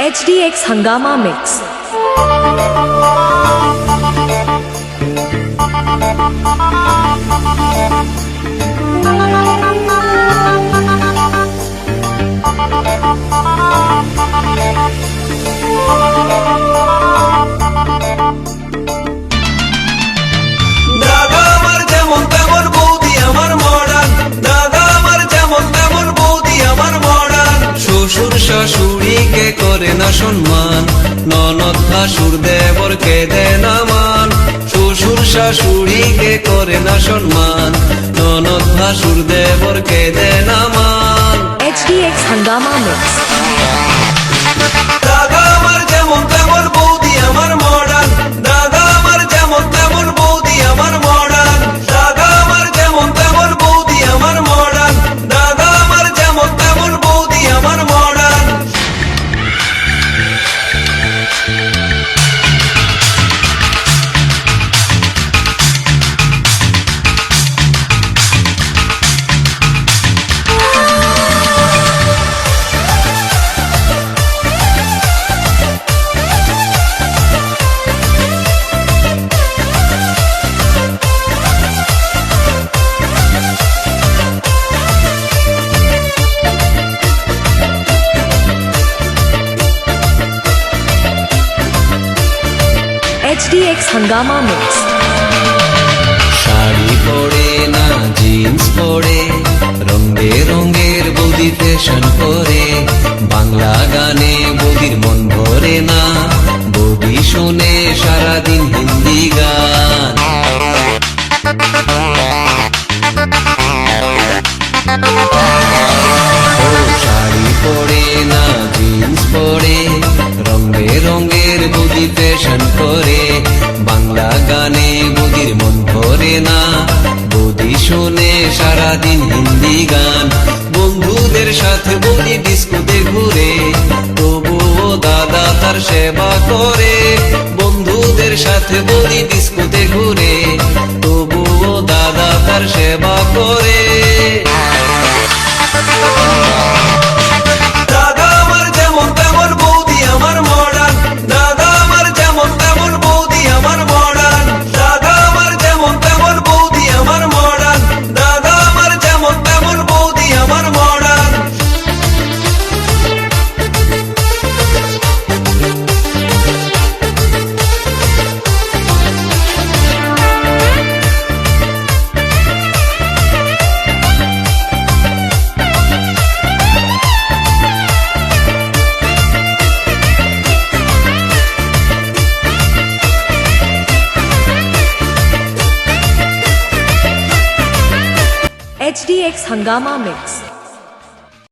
HDX Hangama Mix. শাশুড়িকে করে না সম্মান, ননদ ভাসুর দেবরকে দেয় না মান। শ্বশুর শাশুড়িকে করে না সম্মান, ননদ ভাসুর দেবরকে দেয় না মান। HDX Hangama Mix. দাদা আমার যেমন তেমন বৌদি আমার মডার্ন, দাদা আমার যেমন তেমন বৌদি আমার মডার্ন, দাদা আমার যেমন তেমন বৌদি আমার মডার্ন, দাদা আমার যেমন তেমন বৌদি আমার modern. HDX Hangama Mix. Sari পরে না জিন্স পরে, রঙে রঙের বৌদি ফ্যাশন করে। বাংলা গানে বৌদির মন ভরে না, বৌদি শোনে সারাদিন হিন্দি গান। শাড়ি পরে না জিন্স পরে, রঙে রঙের বৌদি ফ্যাশন করে। বাংলা গানে বৌদির মন ভরে না, বৌদি শোনে সারাদিন হিন্দি গান। বন্ধুদের সাথে বৌদি ডিস্কোতে ঘুরে, তবুও দাদা তার সেবা করে। বন্ধুদের সাথে বৌদি ডিস্কোতে ঘুরে, তবুও দাদা তার সেবা করে। দাদা আমার যেমন তেমন বৌদি আমার মডার্ন, দাদা আমার যেমন তেমন বৌদি আমার মডার্ন, দাদা আমার যেমন তেমন বৌদি আমার মডার্ন, দাদা আমার যেমন তেমন বৌদি আমার মডার্ন। HDX Hangama Mix.